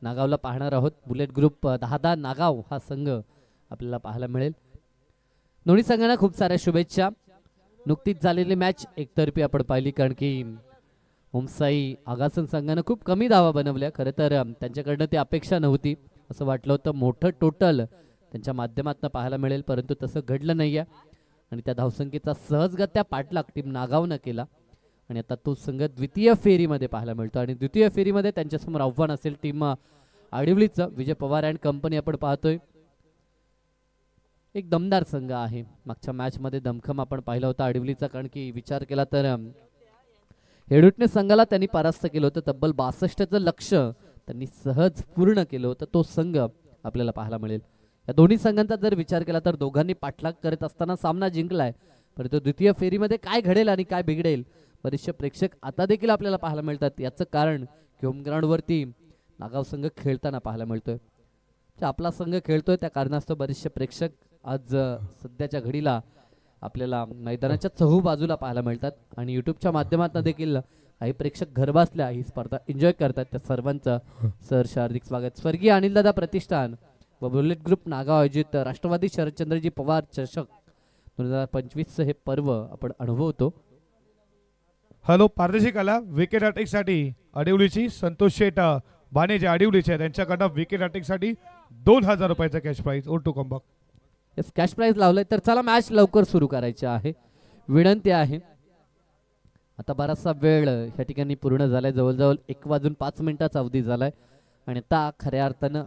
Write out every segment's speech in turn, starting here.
नागावला पाहणार आहोत. Bullet group 10 Nagaon हा संघ आपल्याला पाहायला मिळेल. दोन्ही संघांना खूप साऱ्या शुभेच्छा. नुकतीच झालेली मॅच एकतर्फी आपण पाहिली, कारण की ओमसाई आगासन संघानं खूप कमी धावा बनवल्या. खरं तर त्यांच्याकडनं ती अपेक्षा नव्हती. असं वाटलं होतं मोठं टोटल त्यांच्या माध्यमातून पाहायला मिळेल, परंतु तसं घडलं नाही आहे आणि त्या धावसंख्येचा सहजगत्या पाठलाग टीम नागावनं केला आणि आता तो संघ द्वितीय फेरीमध्ये पाहायला मिळतो. आणि द्वितीय फेरीमध्ये त्यांच्यासमोर आव्हान असेल टीम आडिवलीचं. विजय पवार अँड कंपनी आपण पाहतोय, एक दमदार संघ आहे. मागच्या मॅचमध्ये दमखम आपण पाहिला होता आडिवलीचा, कारण की विचार केला तर हेडुटणे संघाला त्यांनी परास्त केलं होतं. तब्बल 62चं लक्ष्य त्यांनी सहज पूर्ण केलं होतं. तो संघ आपल्याला पाहायला मिळेल. या दोन्ही संघांचा जर विचार केला तर दोघांनी पाठलाग करत असताना सामना जिंकलाय, परंतु द्वितीय फेरीमध्ये काय घडेल आणि काय बिघडेल बरेचसे प्रेक्षक आता देखील आपल्याला पाहायला मिळतात. याचं कारण की होम ग्राउंडवरती नागाव संघ खेळताना पाहायला मिळतोय. आपला संघ खेळतोय त्या कारणास्तव बरेचसे प्रेक्षक आज सध्याच्या घडीला आपल्याला मैदानाच्या चहू बाजूला पाहायला मिळतात आणि यूट्यूबच्या माध्यमातून देखील काही प्रेक्षक घर बसल्या ही स्पर्धा एन्जॉय करतात. त्या सर्वांचं सहर्ष हार्दिक स्वागत. स्वर्गीय अनिलदादा प्रतिष्ठान व बुलेट ग्रुप नागाव आयोजित राष्ट्रवादी शरदचंद्रजी पवार चषक 2025 हे पर्व आपण अनुभवतो. हॅलो, पारदर्शी कला विकेट अटॅकसाठी आडिवलीची संतोष शेट बाणे जे आडिवलीचे त्यांच्याकडनं विकेट अटॅकसाठी 2000 रुपयाचा cash prize or to come. Yes, cash prize लावलंय. तर चला मॅच लवकर सुरू करायची आहे. विनंती आहे, आता बराचसा वेळ या ठिकाणी पूर्ण झालाय. जवळजवळ 1:05 अवधी झालाय आणि आता खऱ्या अर्थानं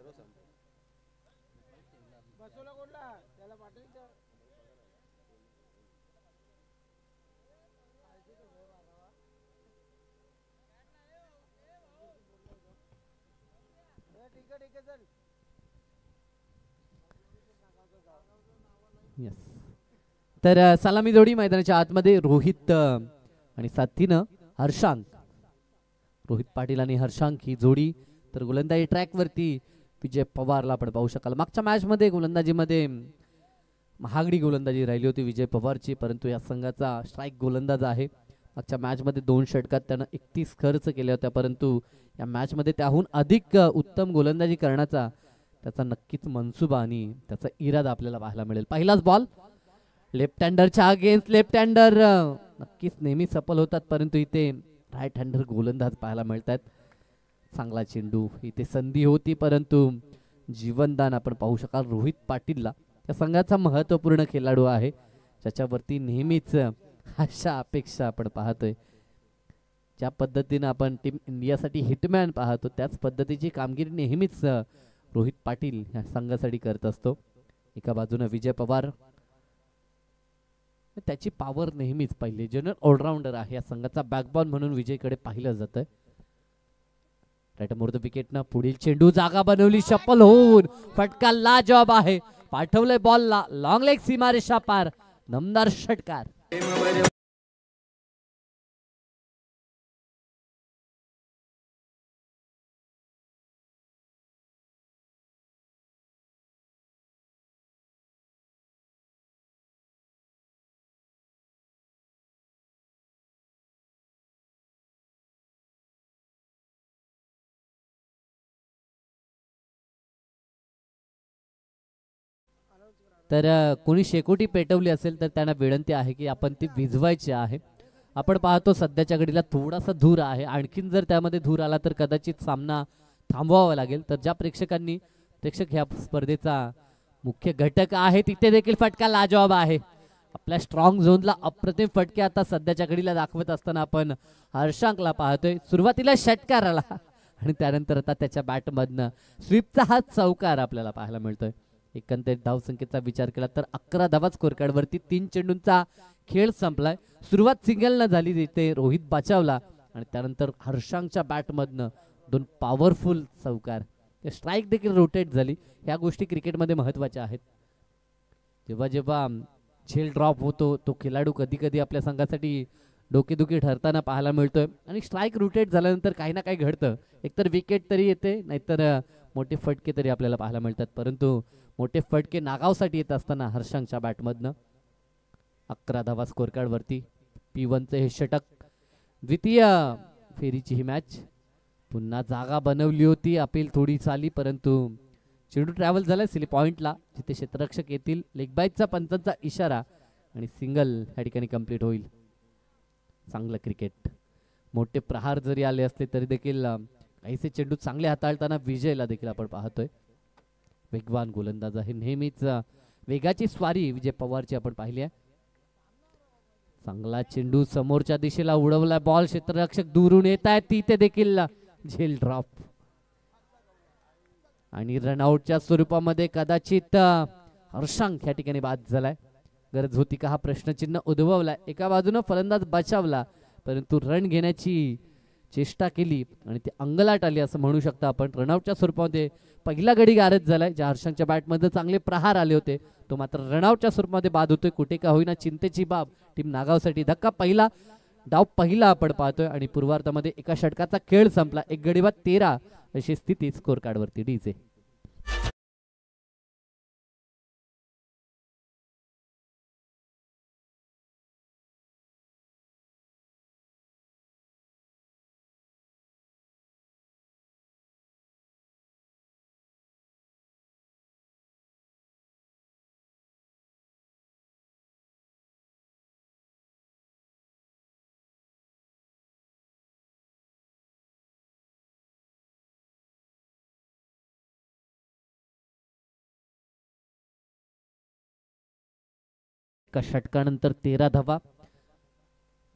तर सलामी जोडी मैदानाच्या आतमध्ये रोहित आणि साथीनं हर्षांक. रोहित पाटील आणि हर्षांक ही जोडी. तर गोलंदाजी ट्रॅक वरती विजय पवारला आपण पाहू शकाल. मागच्या मॅच मध्ये गोलंदाजीमध्ये महागडी गोलंदाजी राहिली होती विजय पवारची, परंतु या संघाचा स्ट्राईक गोलंदाज आहे. मागच्या मॅच मध्ये 2 षटकात त्यानं 31 खर्च केल्या होत्या, परंतु या मॅच मध्ये त्याहून अधिक उत्तम गोलंदाजी करण्याचा त्याचा नक्कीच मनसुबा आणि त्याचा इरादा आपल्याला पाहायला मिळेल. पहिलाच बॉल लेफ्ट हँडरच्या अगेन्स्ट लेफ्ट हँडर नक्कीच नेहमी सफल होतात, परंतु इथे राईट हँडर गोलंदाज पाहायला मिळतात. चांगला चेंडू, इथे संधी होती परंतु जीवनदान आपण पाहू शकाल रोहित पाटीलला. त्या संघाचा महत्त्वपूर्ण खेळाडू आहे, ज्याच्यावरती नेहमीच अशा अपेक्षा आपण पाहतोय. ज्या पद्धतीनं आपण टीम इंडियासाठी हिटमॅन पाहतो त्याच पद्धतीची कामगिरी नेहमीच रोहित पाटील या संघासाठी करत असतो. एका बाजूने विजय पवार, त्याची पॉवर नेहमीच पाहिली. जनरल ऑलराऊंडर आहे, या संघाचा बॅकबॉन म्हणून विजयकडे पाहिलं जातं. राईट मोर द विकेटनं पुढील चेंडू जागा बनवली, शपल होऊन फटका लाजवाब आहे. पाठवलंय बॉलला लॉंग लेग सीमारेषा पार, दमदार षटकार. तर कोणी शेकोटी पेटवली असेल तर त्यांना विनंती आहे की आपण ती भिजवायची आहे. आपण पाहतो सध्याच्या घडीला थोडासा धूर आहे, आणखीन जर त्यामध्ये धूर आला तर कदाचित सामना थांबवावा लागेल. तर ज्या प्रेक्षक ह्या स्पर्धेचा मुख्य घटक आहे तिथे देखील फटका लाजवाब आहे. आपल्या स्ट्रॉंग झोनला अप्रतिम फटके आता सध्याच्या घडीला दाखवत असताना आपण हर्षांकला पाहतोय. सुरुवातीला षटकार आला आणि त्यानंतर आता त्याच्या बॅटमधनं स्वीपचा हा चौकार आपल्याला पाहायला मिळतोय. एकंदरीत धावसंख्येचा विचार केला तर 11 धावा स्कोर कार्ड वरती 3 चेंडूंचा खेळ संपलाय. सुरुवात सिंगल न झाली, तिथे रोहित बचावला आणि त्यानंतर हर्षांकच्या बॅटमधनं 2 पॉवरफुल चौकार. स्ट्राईक देखील रोटेट झाली. ह्या गोष्टी क्रिकेटमध्ये महत्त्वाच्या आहेत. जेव्हा जेव्हा झेल ड्रॉप होतो तो खेळाडू कधी कधी आपल्या संघासाठी डोकेदुखी ठरताना पाहायला मिळतोय आणि स्ट्राईक रोटेट झाल्यानंतर काही ना काही घडतं. एकतर विकेट तरी येते, नाहीतर मोठे फटके तरी आपल्याला पाहायला मिळतात. परंतु मोठे फटके नागावसाठी येत असताना हर्षांकच्या बॅटमधनं 11 धावा स्कोर कार्ड वरती P1चं हे षटक. द्वितीय फेरीची ही मॅच पुन्हा जागा बनवली होती, अपील थोडी चाली, परंतु चेंडू ट्रॅव्हल झाला सिली पॉइंटला, जिथे क्षेत्ररक्षक येतील. लेग बाईकचा पंचांचा इशारा आणि सिंगल या ठिकाणी कंप्लीट होईल. चांगलं क्रिकेट. मोठे प्रहार जरी आले असले तरी देखील काहीसे चेंडू चांगले हाताळताना विजयला देखील आपण पाहतोय. वेगवान गोलंदाज आहे, नेहमीच वेगाची स्वारी विजय पवारची आपण पाहिली आहे. चांगला चेंडू समोरच्या दिशेला उडवला, बॉल क्षेत्ररक्षक दूरून येत आहे, तिथे देखील झेल ड्रॉप आणि रनआउटच्या स्वरूपामध्ये कदाचित हर्षांक या ठिकाणी बाद झालाय. गरज होती का हा प्रश्नचिन्ह उद्भवलाय. एका बाजूने फलंदाज बचावला, परंतु रन घेण्याची चेष्टा केली आणि ते अंगलाट आली असं म्हणू शकता आपण. रनआउटच्या स्वरूपामध्ये पहिला गडी गारद झालाय. ज्या हर्षांकच्या बॅटमध्ये चांगले प्रहार आले होते, तो मात्र रनआउटच्या स्वरूपामध्ये बाद होतोय. कुठे का होईना चिंतेची बाब टीम नागावसाठी. धक्का पहिला डाव पहिला आपण पाहतोय आणि पूर्वार्धामध्ये एका षटकाचा खेळ संपला. एक गडी बाद 13 अशी स्थिती स्कोर कार्ड वरती. डीजे एका षटकानंतर 13 धावा.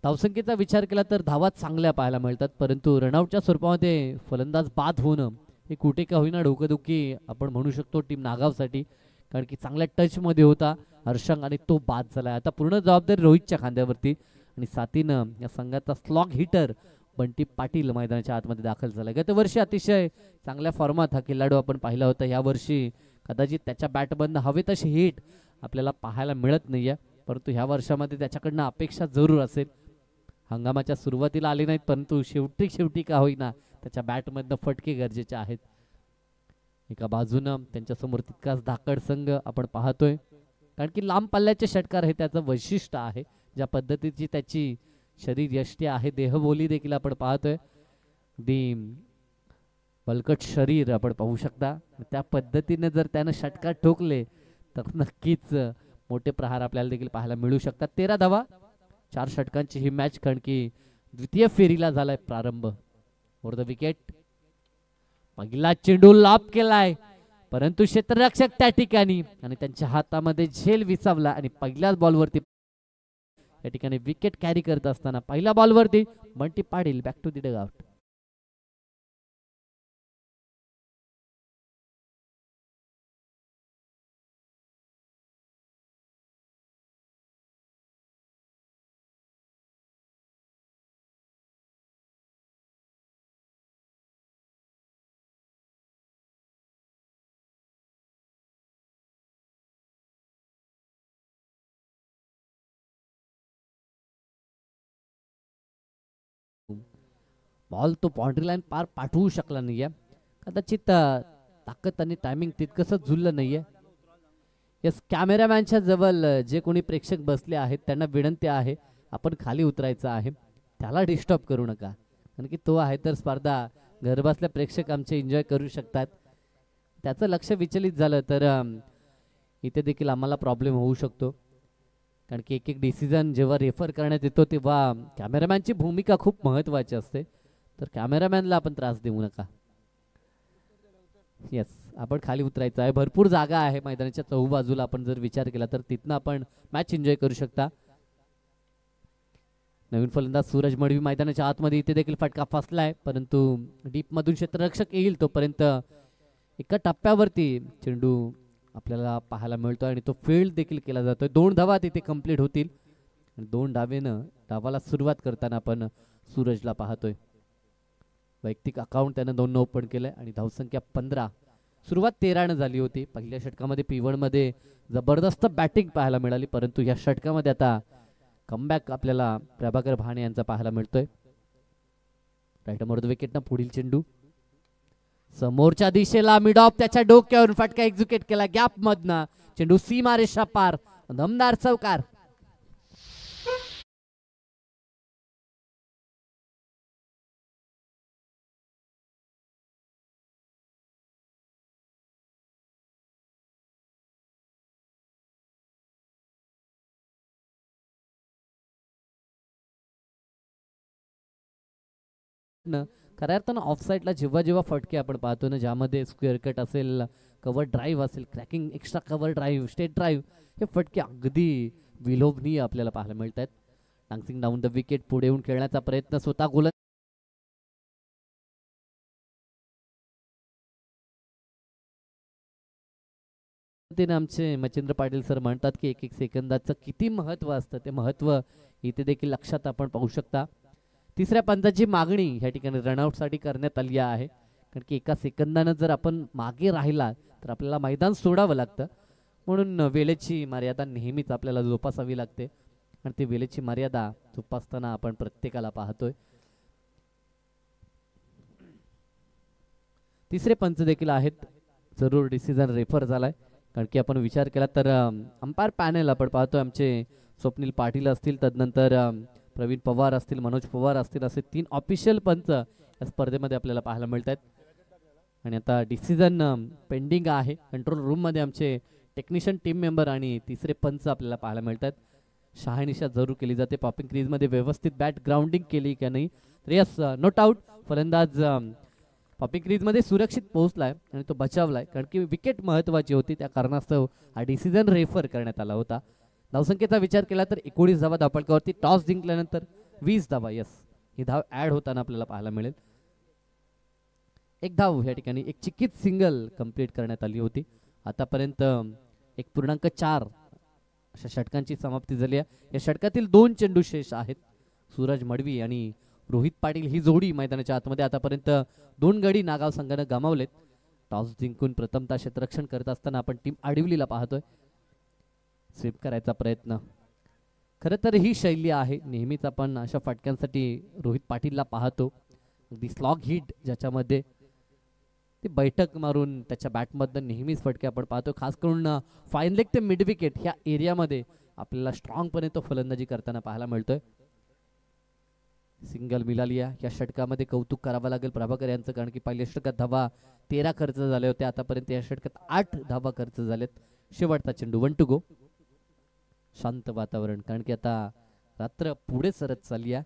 धावसंख्येचा विचार केला तर धावा चांगल्या पाहायला मिळतात, परंतु रनआउटच्या स्वरूपामध्ये फलंदाज बाद होणं हे कुठे का होईना डोकेदुखी आपण म्हणू शकतो टीम नागावसाठी. कारण की चांगल्या टचमध्ये होता हर्षांक आणि तो बाद झाला. आता पूर्ण जबाबदारी रोहितच्या खांद्यावरती आणि साथीनं या संघाचा स्लॉग हिटर बंटी पाटील मैदानाच्या आतमध्ये दाखल झाला. गतवर्षी अतिशय चांगल्या फॉर्मात हा खेळाडू आपण पाहिला होता. यावर्षी कदाचित त्याच्या बॅटमधनं हवे तशी हिट आपल्याला पाहायला मिळत नाहीये, परंतु ह्या वर्षामध्ये त्याच्याकडनं अपेक्षा जरूर असेल. हंगामाच्या सुरुवातीला आले नाहीत, परंतु शेवटी का होईना त्याच्या बॅटमधनं फटके गरजेचे आहेत. एका बाजूनं त्यांच्यासमोर तितकाच धाकड संघ आपण पाहतोय, कारण की लांब पल्ल्याचे षटकार हे त्याचं वैशिष्ट्य आहे. ज्या पद्धतीची त्याची शरीर यष्टी आहे, देहबोली देखील आपण पाहतोय. दी बलकट शरीर आपण पाहू शकता. त्या पद्धतीने जर त्यानं षटकार ठोकले तर नक्कीच मोठे प्रहार आपल्याला देखील पाहायला मिळू शकतात. 13 धावा, 4 षटकांची ही मॅच, कारण की द्वितीय फेरीला झालाय प्रारंभ. For the wicket. पहिला चेंडू लाभ केलाय, परंतु क्षेत्ररक्षक त्या ठिकाणी आणि त्यांच्या हातामध्ये झेल विसावला आणि पहिल्याच बॉलवरती या ठिकाणी विकेट कॅरी करत असताना पहिल्या बॉलवरती Bunty Patil back to the dugout. Ball तो बाउंड्री लाईन पार पाठवू शकला नाहीये. कदाचित ताकद आणि टायमिंग तितकंसं झुललं नाहीये. यस, कॅमेरामॅनच्या जवळ जे कोणी प्रेक्षक बसले आहेत त्यांना विनंती आहे, आपण खाली उतरायचं आहे, त्याला डिस्टर्ब करू नका. कारण की तो आहे तर स्पर्धा घरबसल्या प्रेक्षक आमचे एन्जॉय करू शकतात. त्याचं लक्ष विचलित झालं तर इथे देखील आम्हाला प्रॉब्लेम होऊ शकतो. कारण की एक डिसिजन जेव्हा रेफर करण्यात येतो तेव्हा कॅमेरामॅनची भूमिका खूप महत्त्वाची असते, तर कॅमेरामॅनला आपण त्रास देऊ नका. येस, आपण खाली उतरायचं आहे. भरपूर जागा आहे मैदानाच्या चहूबाजूला. आपण जर विचार केला तर तिथनं आपण मॅच एन्जॉय करू शकता. नवीन फलंदाज सूरज मडवी मैदानाच्या आतमध्ये, इथे देखील फटका फसलाय, परंतु डीप मधून क्षेत्ररक्षक येईल तोपर्यंत एका टप्प्यावरती चेंडू आपल्याला पाहायला मिळतो आणि तो फील्ड देखील केला जातोय. 2 धावा तिथे कंप्लीट होतील. 2 डावाला सुरुवात करताना आपण सूरजला पाहतोय. वैयक्तिक अकाउंट त्यानं 2 ओपन केलंय आणि धावसंख्या 15. सुरुवात 13 झाली होती. पहिल्या षटकामध्ये P1 मध्ये जबरदस्त बॅटिंग पाहायला मिळाली, परंतु या षटकामध्ये आता कमबॅक आपल्याला प्रभाकर भाणे यांचा पाहायला मिळतोय. राईट मर्द विकेटनं पुढील चेंडू समोरच्या दिशेला मिड ऑफ, त्याच्या डोक्यावरून फटका एक्झिक्यूट केला गॅप मधनं. चेंडू सीमा रेषा पार, दमदार चौकार. न खऱ्या अर्थानं ऑफ साईडला जेव्हा जेव्हा फटके आपण पाहतो ना, ज्यामध्ये स्क्वेअर कट असेल, कव्हर ड्राईव्ह असेल, cracking extra cover drive, state drive, हे फटके अगदी विलोभनीय आपल्याला पाहायला मिळत आहेत. डान्सिंग डाऊन द विकेट, पुढे येऊन खेळण्याचा प्रयत्न स्वतः गोलंदाज आमचे मच्छिंद्र पाटील सर म्हणतात की एक एक सेकंदाचं किती महत्व असतं, ते महत्व इथे देखील लक्षात आपण पाहू शकता. तिसऱ्या पंचाची मागणी या ठिकाणी रनआउटसाठी करण्यात आली आहे, कारण की एका सेकंदानं जर आपण मागे राहिला तर आपल्याला मैदान सोडावं लागतं. म्हणून वेळेची मर्यादा नेहमीच आपल्याला जोपासावी लागते आणि ती वेळेची मर्यादा जोपासताना आपण प्रत्येकाला पाहतोय. तिसरे पंच देखील आहेत, जरूर डिसिजन रेफर झालाय, कारण की आपण विचार केला तर अंपायर पॅनल आपण पाहतोय आमचे स्वप्नील पाटील असतील, तदनंतर प्रवीण पवार असतील, मनोज पवार असतील, असे 3 ऑफिशियल पंच या स्पर्धेमध्ये आपल्याला पाहायला मिळत आहेत. आणि आता डिसिजन पेंडिंग आहे कंट्रोल रूममध्ये आमचे टेक्निशियन टीम मेंबर आणि तिसरे पंच आपल्याला पाहायला मिळतात. शहानिशा जरूर केली जाते, पॉपिंग क्रीजमध्ये व्यवस्थित बॅट ग्राउंडिंग केली का नाही, तर यस नॉट आउट. फलंदाज पॉपिंग क्रीजमध्ये सुरक्षित पोहोचलाय आणि तो बचावलाय, कारण की विकेट महत्वाची होती, त्या कारणास्तव हा डिसिजन रेफर करण्यात आला होता. धावसंख्येचा विचार केला तर 19 धावा धावफलकावरती टॉस जिंकल्यानंतर 20 धावा, यस ही धाव ऍड होताना आपल्याला पाहायला मिळेल. एक धाव या ठिकाणी एक चिकीत सिंगल कंप्लीट करण्यात आली होती. आतापर्यंत 1.4 अशा षटकांची समाप्ती झाली आहे. या षटकातील 2 चेंडू शेष आहेत. सूरज मडवी आणि रोहित पाटील ही जोडी मैदानाच्या आतमध्ये आतापर्यंत 2 गडी नागाव संघानं गमावलेत. टॉस जिंकून प्रथमतः क्षेत्ररक्षण करत असताना आपण टीम आडिवलीला पाहतोय. स्वीप करायचा प्रयत्न, खरं तर ही शैली आहे, नेहमीच आपण अशा फटक्यांसाठी रोहित पाटीलला पाहतो. अगदी स्लॉग हिट ज्याच्यामध्ये ते बैठक मारून त्याच्या बॅटमधनं नेहमीच फटके आपण पाहतो. खास करून फाईन लेग ते मिड विकेट ह्या एरियामध्ये आपल्याला स्ट्रॉंगपणे तो फलंदाजी करताना पाहायला मिळतोय. सिंगल मिळाली आहे या षटकामध्ये, कौतुक करावं लागेल प्रभाकर यांचं, कारण की पहिल्या षटकात धावा 13 खर्च झाले होते, आतापर्यंत या षटकात 8 धावा खर्च झालेत. शेवटचा चेंडू 1 to go. शांत वातावरण, कारण की आता रात्र पुढे सरत चालली आहे.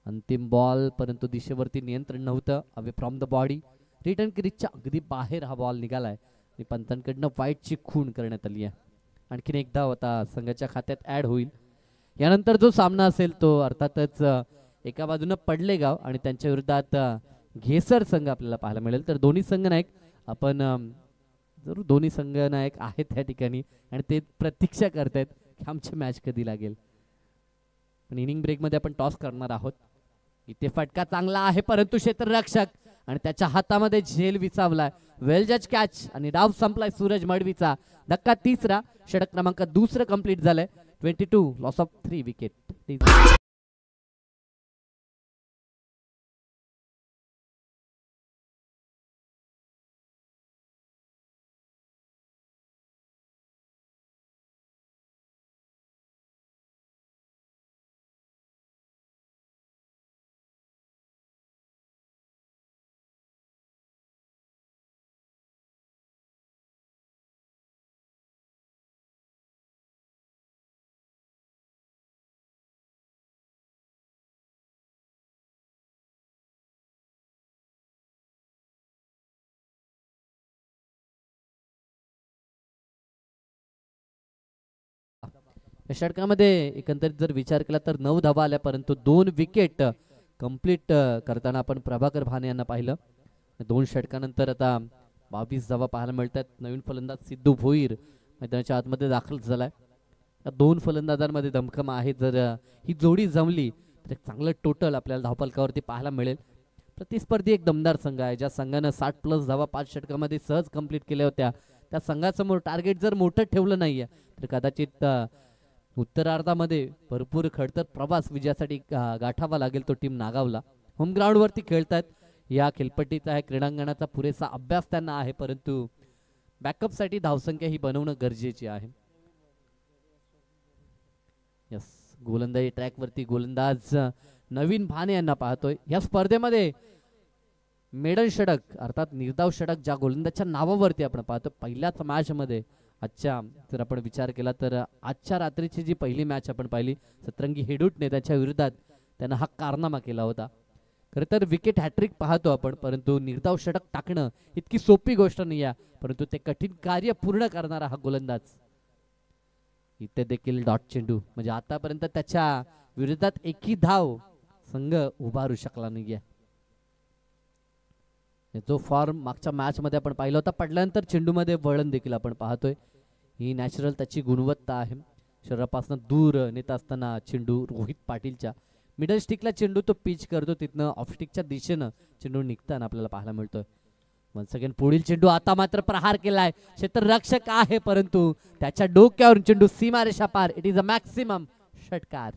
अंतिम बॉल, परंतु दिशेवरती नियंत्रण नव्हतं. Away from the body, return क्रीजच्या अगदी बाहेर हा बॉल निघालाय आणि पंतांकडनं वाईटची खूण करण्यात आली आहे. आणखीन एक धाव आता संघाच्या खात्यात ऍड होईल. यानंतर जो सामना असेल तो अर्थातच एका बाजूनं पडलेगाव आणि त्यांच्या विरोधात घेसर संघ आपल्याला पाहायला मिळेल. तर दोन्ही संघ नायक आपण जरूर दोन्ही संघ नायक आहेत त्या ठिकाणी आणि ते प्रतीक्षा करतायत की आमची मॅच कधी लागेल. पण इनिंग ब्रेकमध्ये आपण टॉस करणार आहोत. इथे फटका चांगला आहे, परंतु क्षेत्ररक्षक आणि त्याच्या हातामध्ये झेल विचावलाय. वेल जज कॅच आणि डाव संपलाय सूरज मडवीचा. धक्का तिसरा, षटक क्रमांक 2 कंप्लीट झालंय. 22 लॉस ऑफ 3 विकेट. या षटकामध्ये एकंदरीत जर विचार केला तर 9 धावा आल्या, परंतु 2 विकेट कंप्लीट करताना आपण प्रभाकर भाने यांना पाहिलं. 2 षटकानंतर आता 22 धावा पाहायला मिळतात. नवीन फलंदाज सिद्धू भोईर मैदानाच्या आतमध्ये दाखल झालाय. या 2 फलंदाजांमध्ये दमखम आहे. जर ही जोडी जमली तर एक चांगलं टोटल आपल्याला धावफलकावरती पाहायला मिळेल. प्रतिस्पर्धी एक दमदार संघ आहे, ज्या संघानं 60+ धावा 5 षटकामध्ये सहज कंप्लीट केल्या होत्या. त्या संघासमोर टार्गेट जर मोठं ठेवलं नाहीये तर कदाचित उत्तरार्धामध्ये भरपूर खडतर प्रवास विजयासाठी गाठावा लागेल तो टीम नागावला. होम ग्राउंड वरती खेळतात. या खेळपट्टीचा आहे, क्रीडांगणाचा पुरेसा अभ्यास त्यांना आहे, परंतु बॅकअप साठी धावसंख्या ही बनवणं गरजेची आहे. यस, गोलंदाजी ट्रॅक वरती गोलंदाज नवीन भाने यांना पाहतोय. या स्पर्धेमध्ये मेडन षटक अर्थात निर्धाव षटक ज्या गोलंदाजच्या नावावरती आपण पाहतो. पहिल्याच मॅच मध्ये आजच्या जर आपण विचार केला तर आजच्या रात्रीची जी पहिली मॅच आपण पाहिली, सतरंगी हेडूटने त्याच्या विरोधात त्यानं हा कारनामा केला होता. खरं तर विकेट हॅट्रिक पाहतो आपण, परंतु निर्धाव षटक टाकणं इतकी सोपी गोष्ट नाही आहे, परंतु ते कठीण कार्य पूर्ण करणारा हा गोलंदाज. इथे देखील डॉट चेंडू, म्हणजे आतापर्यंत त्याच्या विरोधात एकही धाव संघ उभारू शकला नाहीये. जो फॉर्म मागच्या मॅच मध्ये आपण पाहिला होता, पडल्यानंतर चेंडूमध्ये वळण देखील आपण पाहतोय. ही नॅचरल त्याची गुणवत्ता आहे. शरीरापासून दूर नेत असताना चेंडू रोहित पाटीलच्या मिडल स्टिकला चेंडू तो पिच करतो, तिथनं ऑफ स्टिकच्या दिशेनं चेंडू निघताना आपल्याला पाहायला मिळतोय. वन्स अगेन पुढील चेंडू, आता मात्र प्रहार केलाय. क्षेत्ररक्षक आहे परंतु त्याच्या डोक्यावरून चेंडू सीमारेषा पार. इट इज अ मॅक्सिमम षटकार.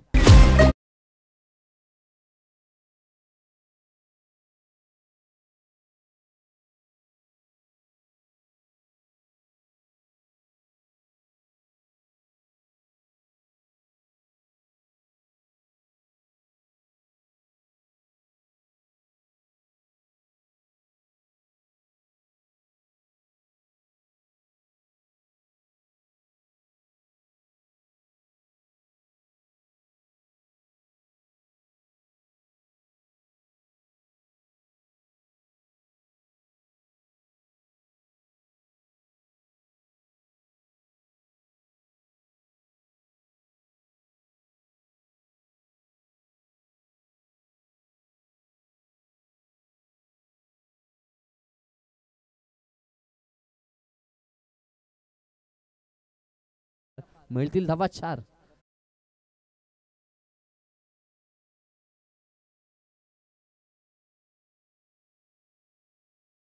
मिळतील धावा 4.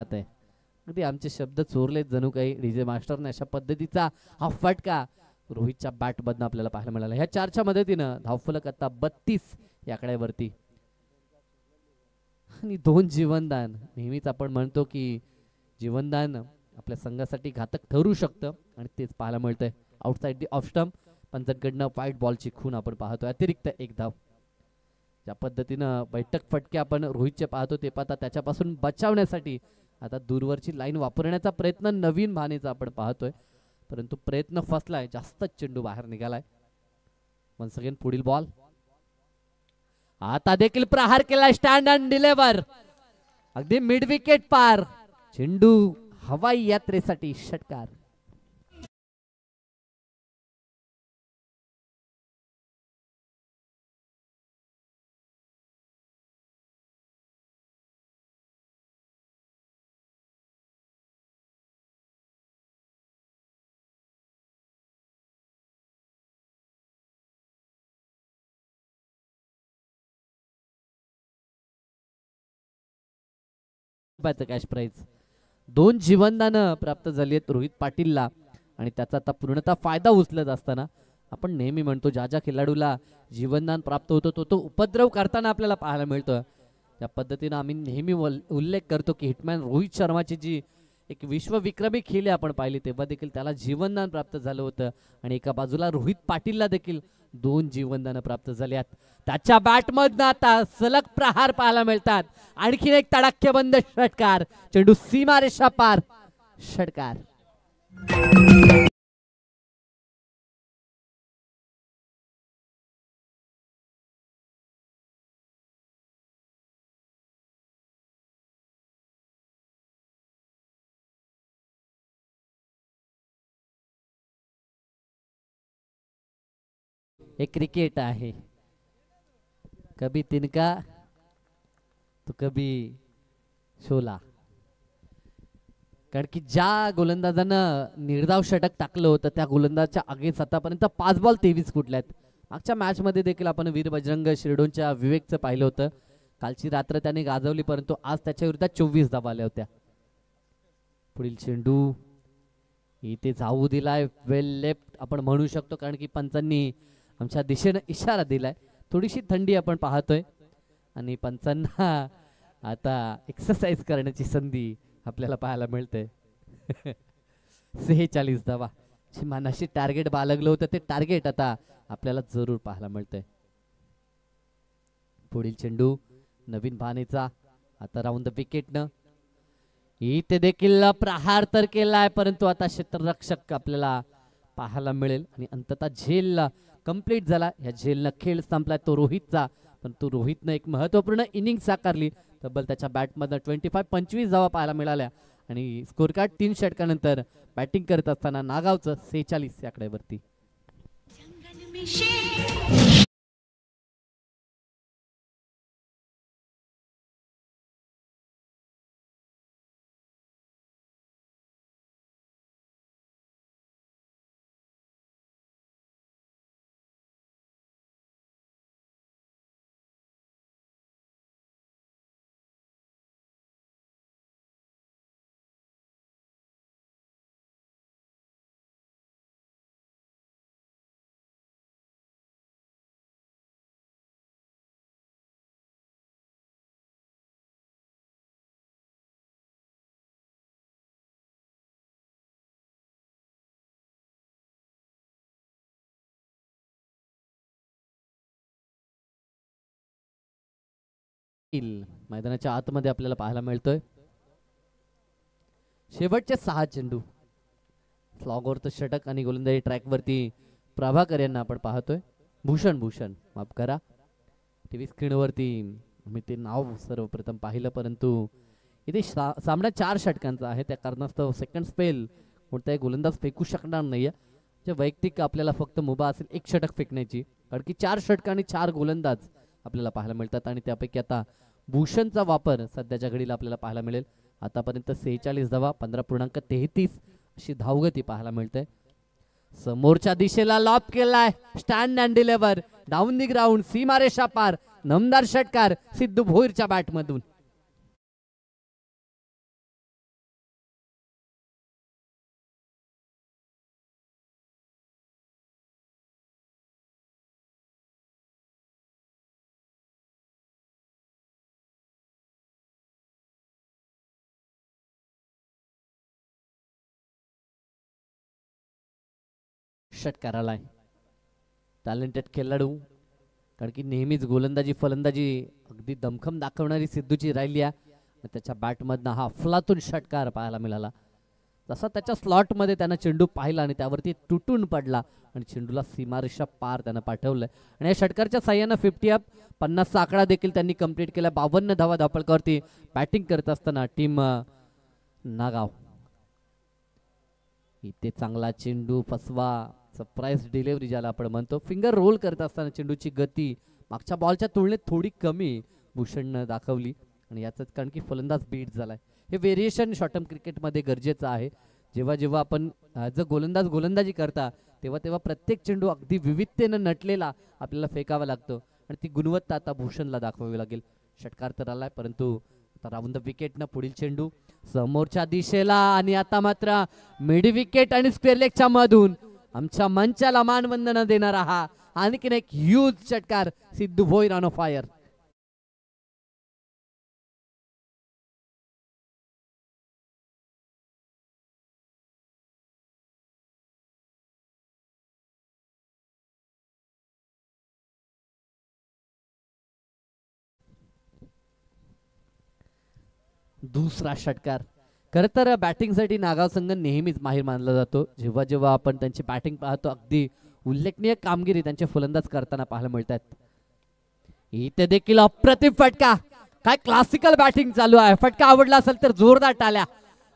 अगदी आमचे शब्द चोरलेत जणू काही डीजे मास्टरने. अशा पद्धतीचा हा फटका रोहितच्या बॅट मधनं आपल्याला पाहायला मिळाला. ह्या 4च्या मदतीनं धावफलक आता 32 या आकड्यावरती. आणि 2 जीवनदान. नेहमीच आपण म्हणतो की जीवनदान आपल्या संघासाठी घातक ठरू शकतं आणि तेच पाहायला मिळतंय. आउटसाइड दी ऑफ स्टंप, पंचांकडनं व्हाईट बॉलची खून आपण पाहतोय. अतिरिक्त 1 धाव. ज्या पद्धतीनं बैठक फटके आपण रोहितचे पाहतो, ते पाहता त्याच्यापासून बचावण्यासाठी आता दूरवरची लाईन वापरण्याचा प्रयत्न नवीन भानेचा आपण पाहतोय, परंतु प्रयत्न फसलाय. जास्तच चेंडू बाहेर निघालाय. वन्स अगेन पुढील बॉल. आता देखील प्रहार केलाय. Stand and deliver. अगदी मिड विकेट पार. चेंडू हवाई यात्रेसाठी षटकार. कॅश प्राइज 2 जीवनदानं प्राप्त झाली आहेत रोहित पाटीलला आणि त्याचा आता पूर्णतः फायदा उचलत असताना आपण नेहमी म्हणतो ज्या ज्या खेळाडूला जीवनदान प्राप्त होतो तो उपद्रव करताना आपल्याला पाहायला मिळतो. त्या पद्धतीनं आम्ही नेहमी उल्लेख करतो की हिटमॅन रोहित शर्माची जी एक विश्वविक्रमी खेळी आपण पाहिली तेव्हा देखील त्याला जीवनदान प्राप्त झालं होतं आणि एका बाजूला रोहित पाटीलला देखील 2 जीवनदानं प्राप्त झाली आहेत. त्याच्या बॅटमधनं आता सलग प्रहार पाहायला मिळतात. आणखीन एक तडाख्याबंद षटकार. चेंडू सीमारेषा पार. षटकार. एक क्रिकेट आहे. कभी तिनका तो कभी शोला. कारण की ज्या गोलंदाजानं निर्धाव षटक टाकलं होतं त्या गोलंदाजच्या आगीच आतापर्यंत 5 बॉल 23 कुठल्यात. मागच्या मॅच मध्ये देखील आपण वीर बजरंग शिरडोनच्या विवेकचं पाहिलं होतं. कालची रात्र त्याने गाजवली परंतु आज त्याच्या विरुद्ध 24 धावा आल्या होत्या. पुढील चेंडू इथे जाऊ दिलाय. वेल लेफ्ट आपण म्हणू शकतो कारण की पंचांनी आमच्या दिशेने इशारा दिलाय. थोडीशी थंडी आपण पाहतोय आणि पंचांना आता एक्सरसाइज करण्याची संधी आपल्याला पाहायला मिळते. 46 धावा मनाशी टार्गेट बाळगलं होतं ते टार्गेट आता आपल्याला जरूर पाहायला मिळतंय. पुढील चेंडू नवीन भानेचा आता राऊंड द विकेटनं. इथे देखील प्रहार तर केलाय परंतु आता क्षेत्ररक्षक आपल्याला पाहायला मिळेल आणि अंततः झेल कंप्लीट झाला. या झेलनं खेळ संपलाय तो रोहितचा परंतु रोहितनं एक महत्त्वपूर्ण इनिंग साकारली. तब्बल त्याच्या बॅटमधनं 25 धावा पाहायला मिळाल्या आणि स्कोर कार्ड 3 षटकानंतर बॅटिंग करत असताना नागावचं 46 या आकड्यावरती. मैदानाच्या आतमध्ये आपल्याला पाहायला मिळतोय. शेवटचे 6 चेंडू स्लॉगवरचं षटक आणि गोलंदाजी ट्रॅकवरती प्रभाकर यांना आपण पाहतोय. भूषण माफ करा, टीव्ही स्क्रीनवरती मी ते नाव सर्वप्रथम पाहिलं, परंतु इथे सामना 4 षटकांचा आहे. त्या कारणास्तव सेकंड स्पेल कोणताही गोलंदाज फेकू शकणार नाहीये. जे वैयक्तिक आपल्याला फक्त मुभा असेल 1 षटक फेकण्याची, कारण की 4 षटक आणि 4 गोलंदाज आपल्याला पाहायला मिळतात आणि त्यापैकी आता भूषणचा वापर सध्याच्या घडीला आपल्याला पाहायला मिळेल. आतापर्यंत 46 धावा, 15.33 अशी धावगती पाहायला मिळते. समोरच्या दिशेला लॉप केलाय, stand and deliver, down the ground, सीमारेषा पार, नमदार षटकार सिद्धू भोईरच्या बॅटमधून. षटकार आलाय. टॅलेंटेड खेळाडू, कारण की नेहमीच गोलंदाजी फलंदाजी अगदी दमखम दाखवणारी सिद्धूची राहिली आहे. त्याच्या बॅटमधनं हा अफलातून षटकार पाहायला मिळाला. जसा त्याच्या स्लॉटमध्ये त्यानं चेंडू पाहिला आणि त्यावरती तुटून पडला आणि चेंडूला सीमारेषा पार त्यानं पाठवलंय. आणि या षटकारच्या साह्यानं 50 अप 50चा आकडा देखील त्यांनी कंप्लीट केला. 52 धावा धापळकावरती बॅटिंग करत असताना टीम नागाव. इथे चांगला चेंडू फसवा, सरप्राईज डिलिव्हरी ज्याला आपण म्हणतो. फिंगर रोल करत असताना चेंडूची गती मागच्या बॉलच्या तुलनेत थोडी कमी भूषणनं दाखवली आणि याचंच कारण की फलंदाज बीट झालाय. हे व्हेरिएशन शॉर्ट टर्म क्रिकेटमध्ये गरजेचं आहे. जेव्हा जेव्हा आपण ॲज अ गोलंदाज गोलंदाजी करता तेव्हा तेव्हा प्रत्येक चेंडू अगदी विविधतेनं नटलेला आपल्याला फेकावा लागतो आणि ती गुणवत्ता आता भूषणला दाखवावी लागेल. षटकार तर आलाय, परंतु आता राऊंड द विकेटनं पुढील चेंडू समोरच्या दिशेला आणि आता मात्र मिड विकेट आणि स्क्वेअर लेगच्या मधून आमच्या मंचाला मानवंदना देणारा हा आणखीन एक ह्यूज षटकार सिद्धू भोईर ऑन फायर. दुसरा षटकार. खरं तर बॅटिंगसाठी नागाव संघ नेहमीच माहीर मानला जातो. जेव्हा जेव्हा आपण त्यांची बॅटिंग पाहतो अगदी उल्लेखनीय कामगिरी त्यांचे फलंदाज करताना पाहायला मिळतात. इथे देखील अप्रतिम फटका. काय क्लासिकल बॅटिंग चालू आहे. फटका आवडला असेल तर जोरदार टाळ्या.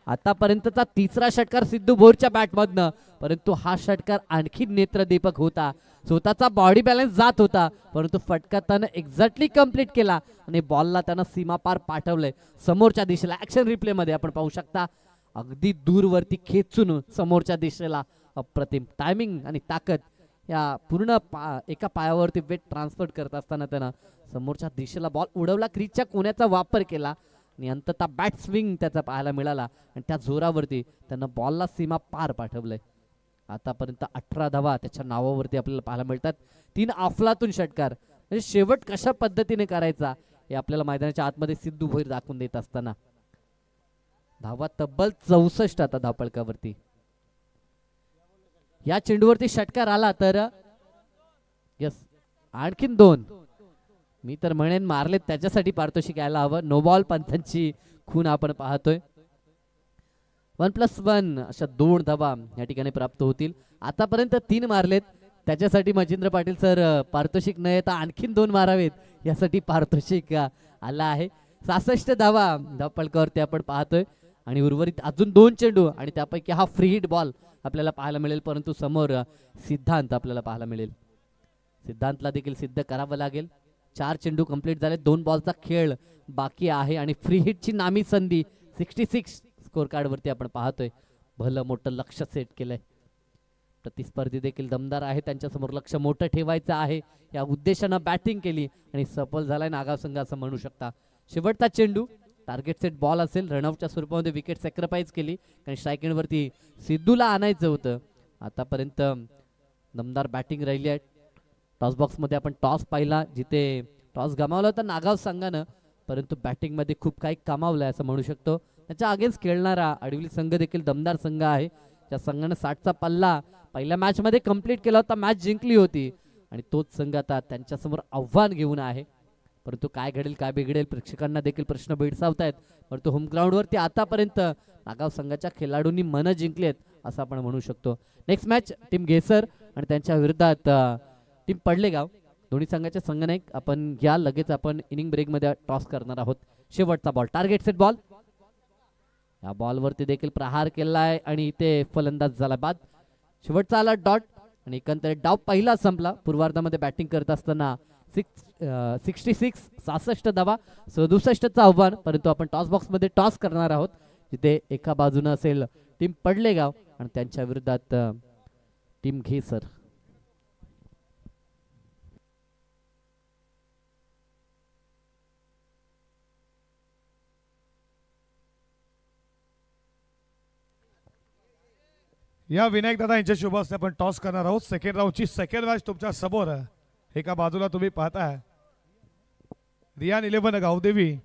आतापर्यंतचा तिसरा षटकार सिद्धू भोईरच्या बॅटमधनं, परंतु हा षटकार आणखी नेत्रदीपक होता. स्वतःचा बॉडी बॅलन्स जात होता, परंतु फटका त्यानं एक्झॅक्टली कंप्लीट केला आणि बॉलला त्यानं सीमापार पाठवलंय समोरच्या दिशेला. ऍक्शन रिप्ले मध्ये आपण पाहू शकता अगदी दूरवरती खेचून समोरच्या दिशेला. अप्रतिम टायमिंग आणि ताकद या पूर्ण एका पायावरती वेट ट्रान्सफर करत असताना त्यानं समोरच्या दिशेला बॉल उडवला, क्रीजच्या कोण्याचा वापर केला आणि अंततः बॅट स्विंग त्याचा पाहायला मिळाला आणि त्या जोरावरती त्यानं बॉलला सीमा पार पाठवलंय. आतापर्यंत 18 धावा त्याच्या नावावरती आपल्याला पाहायला मिळतात. 3 अफलातून षटकार. म्हणजे शेवट कशा पद्धतीने करायचा हे आपल्याला मैदानाच्या आतमध्ये सिद्धू भोईर दाखवून देत असताना धावा तब्बल 64 आता धावपळकावरती. या चेंडूवरती षटकार आला तर यस आणखीन 2 मी तर म्हणेन मारलेत त्याच्यासाठी पारितोषिक यायला हवं. नो बॉल पंथांची खून आपण पाहतोय. 1+1 अशा 2 धावा या ठिकाणी प्राप्त होतील. आतापर्यंत 3 मारलेत त्याच्यासाठी मच्छिंद्र पाटील सर पारितोषिक न येता आणखीन 2 मारावेत यासाठी पारितोषिक आला आहे. 66 धावा धावपळकावरती आपण पाहतोय आणि उर्वरित अजून 2 चेंडू आणि त्यापैकी हा फ्री हिट बॉल आपल्याला पाहायला मिळेल, परंतु समोर सिद्धांत आपल्याला पाहायला मिळेल. सिद्धांतला देखील सिद्ध करावं लागेल. 4 चेंडू कंप्लीट झाले, 2 बॉलचा खेळ बाकी आहे आणि फ्री हिटची नामी संधी 66 स्कोर कार्ड वरती आपण पाहतोय. भलं मोठं लक्ष सेट केलंय. प्रतिस्पर्धी देखील दमदार आहे, त्यांच्यासमोर लक्ष मोठं ठेवायचं आहे या उद्देशानं बॅटिंग केली आणि सफल झालाय नागाव संघ असं म्हणू शकता. शेवटचा चेंडू टार्गेट सेट बॉल असेल, रनआउटच्या स्वरूपामध्ये विकेट सॅक्रिफाईस केली कारण स्ट्राईक वरती सिद्धूला आणायचं होतं. आतापर्यंत दमदार बॅटिंग राहिली आहे. टॉस बॉक्समध्ये आपण टॉस पाहिला, जिथे टॉस गमावला होता नागाव संघानं, परंतु बॅटिंगमध्ये खूप काही कमावलंय असं म्हणू शकतो. त्याच्या अगेन्स्ट खेळणारा अडविली संघ देखील दमदार संघ आहे. त्या संघानं 60चा पल्ला पहिल्या मॅच मध्ये कंप्लीट केला होता, मॅच जिंकली होती आणि तोच संघ आता त्यांच्यासमोर आव्हान घेऊन आहे. परंतु काय घडेल काय बिघडेल प्रेक्षकांना देखील प्रश्न भेडसावतायत. परंतु होम ग्राउंडवरती आतापर्यंत नागाव संघाच्या खेळाडूंनी मनं जिंकली आहेत असं आपण म्हणू शकतो. नेक्स्ट मॅच टीम घेसर आणि त्यांच्या विरोधात टीम पडलेगाव. दोन्ही संघाचे संघनायक आपण या लगेच आपण इनिंग ब्रेक मध्ये टॉस करणार आहोत. शेवटचा बॉल टार्गेट सेट बॉल, या बॉलवरती देखील प्रहार केलाय आणि इथे फलंदाज झाला बाद. शेवटचा आला डॉट आणि एकंदरीत डाव पहिला संपला. पूर्वार्धामध्ये बॅटिंग करत असताना 66 धावा 67चं आव्हान, परंतु आपण टॉस बॉक्स मध्ये टॉस करणार आहोत जिथे एका बाजूने असेल टीम पडलेगाव आणि त्यांच्या विरोधात टीम घेसर. या विनायक दादा यांच्या शुभ हस्ते आपण टॉस करणार आहोत. सेकंड राऊंडची सेकंड मॅच तुमच्या समोर आहे. एका बाजूला तुम्ही पाहताय रियान 11 गावदेवी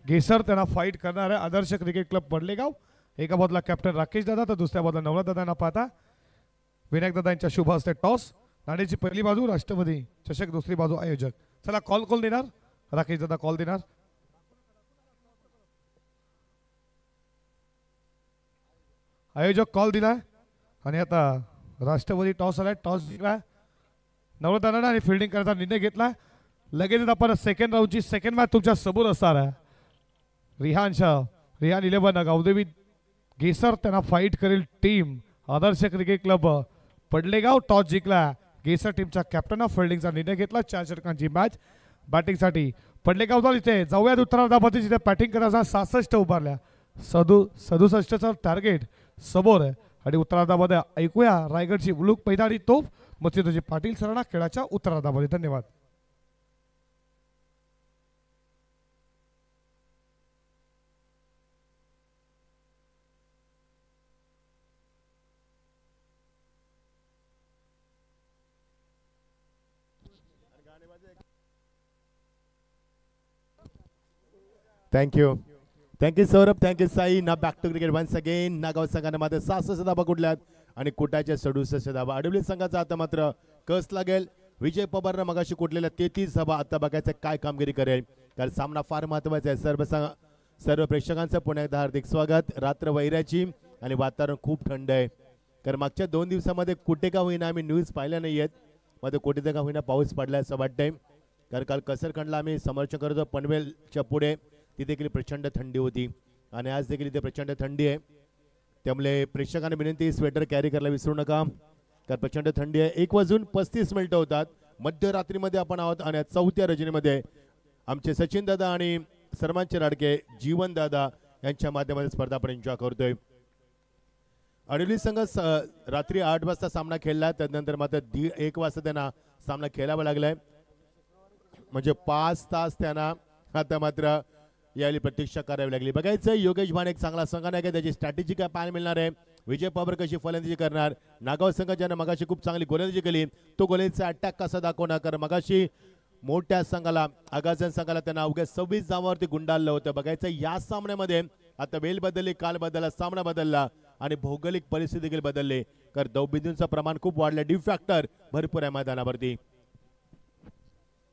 घेसर, त्यांना फाईट करणार आहे आदर्श क्रिकेट क्लब पडलेगाव. एका बाजूला कॅप्टन राकेश दादा तर दुसऱ्या बाजूला नवनाथ दादांना पाहता. विनायक दादा यांच्या शुभ हस्ते टॉस. नाण्याची पहिली बाजू राष्ट्रवादी चषक, दुसरी बाजू आयोजक. चला कॉल देणार राकेश दादा, कॉल देणार. आयोजक कॉल दिला आणि आता राष्ट्रवादी टॉस आलाय, टॉस जिंकला नवनाथ दादांना आणि फिल्डिंग करायचा निर्णय घेतला. लगेच आपण सेकंड राऊंडची सेकंड मॅच तुमच्या समोर असणार आहे. रियान 11 गावदेवी घेसर, त्यांना फाईट करेल टीम आदर्श क्रिकेट क्लब पडलेगाव. टॉस जिंकला घेसर टीमच्या कॅप्टन ऑफ फिल्डिंगचा निर्णय घेतला. 4 षटकांची मॅच बॅटिंगसाठी पडलेगाव इथे जाऊयात उत्तरार्धामध्ये जिथे बॅटिंग करायचा 66 उभारल्या, 67चं टार्गेट समोर आहे आणि उत्तरार्धामध्ये ऐकूया रायगडची मुलूक पैदारी तोफ मच्छिंद्रजी पाटील सरांना खेळाच्या उत्तरार्धामध्ये. धन्यवाद. Thank you Saurabh, thank you Sai. ना back to cricket once again. Nagaon संघाने मात्र 66 धाबा कुठल्यात आणि कुटाच्या 67 धाबा. अडवली संघाचा आता मात्र कस लागेल. विजय पवारनं मगाशी कुठलेल्या 33 धाबा. आता बघायचं काय कामगिरी करेल, कारण सामना फार महत्वाचा आहे. सर्व प्रेक्षकांचं पुन्हा एकदा हार्दिक स्वागत. रात्र वैराची आणि वातावरण खूप थंड आहे, कारण मागच्या 2 दिवसामध्ये कुठे का होईना आम्ही न्यूज पाहिल्या नाही आहेत. मध्ये कुठे का होईना पाऊस पडला असं वाटतंय, कारण काल कसरखंडला आम्ही समर्थन करतो पनवेलच्या पुढे, तिथे देखील प्रचंड थंडी होती आणि आज देखील इथे प्रचंड थंडी आहे. त्यामुळे प्रेक्षकांना विनंती, स्वेटर कॅरी करायला विसरू नका, कारण प्रचंड थंडी आहे. 1:35 होतात. मध्यरात्रीमध्ये आपण आहोत आणि 4थ्या रजनीमध्ये आमचे सचिन दादा आणि सर्वांचे लाडके जीवन दादा यांच्या माध्यमातून स्पर्धा आपण एन्जॉय करतोय. अडवली संघ रात्री 8 वाजता सामना खेळला, त्यानंतर मात्र 1 वाजता त्यांना सामना खेळावा लागलाय, म्हणजे 5 तास त्यांना आता मात्र यावेळी प्रतीक्षा करावी लागली. बघायचं योगेश भान एक चांगला संघनायक आहे, त्याची स्ट्रॅटेजी काय पाहायला मिळणार आहे. विजय पवार कशी फलंदाजी करणार. नागाव संघ ज्यानं मगाशी खूप चांगली गोलंदाजी केली, तो गोलंदाजीचा अटॅक कसा दाखवणार, कारण मगाशी मोठ्या संघाला आगाजन संघाला त्यांना अवघ्या 26 धावांवरती गुंडाळलं होतं. बघायचं या सामन्यामध्ये आता वेळ बदलली, काल बदलला, सामना बदलला आणि भौगोलिक परिस्थिती देखील बदलली, कारण दवबिंदूंचं प्रमाण खूप वाढलं. डी फॅक्टर भरपूर आहे मैदानावरती.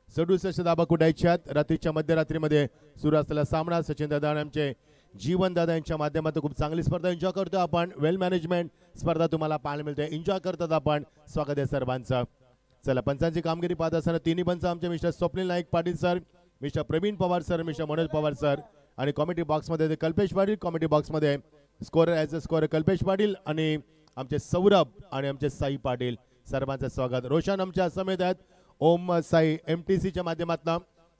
67 धाबा कुठायच्यात. रात्रीच्या मध्यरात्रीमध्ये सुरू असलेला सामना सचिन दादा आणि आमचे जीवन दादा यांच्या माध्यमातून खूप चांगली स्पर्धा एन्जॉय करतो आपण. वेल मॅनेजमेंट स्पर्धा तुम्हाला पाहायला मिळते, एन्जॉय करतात आपण. स्वागत आहे सर्वांचं. चला पंचांची कामगिरी पाहत असताना तिन्ही पंच आमचे mister Swapnil Naik Patil sir, mister Pravin Pawar sir, mister Manoj Pawar sir आणि कॉमेडी बॉक्समध्ये ते कल्पेश पाटील. कॉमेडी बॉक्समध्ये score as a score Kalpesh Patil आणि आमचे सौरभ आणि आमचे साई पाटील. सर्वांचं स्वागत. रोशन आमच्या समेत आहेत ओम साई MTCच्या माध्यमातून,